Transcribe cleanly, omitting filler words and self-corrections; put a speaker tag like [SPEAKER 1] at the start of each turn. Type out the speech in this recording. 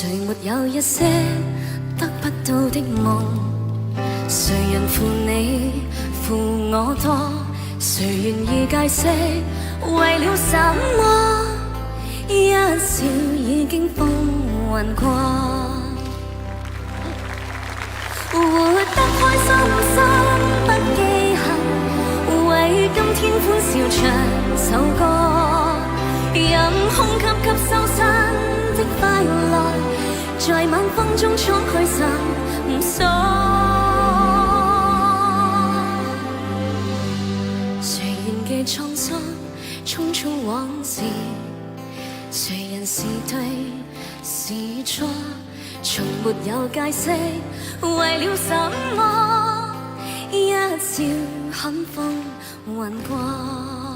[SPEAKER 1] 誰沒有一些得不到的夢？誰人負你負我多？誰願意解釋為了什麼？一笑已經風雲過，活得開心心不記恨，為今天歡笑唱首歌，任空吸吸收身的快樂，在晚風中衝去尋索。誰願記滄桑匆匆往事？誰人是對是錯？從沒有解釋為了什麼？一笑看風雲過。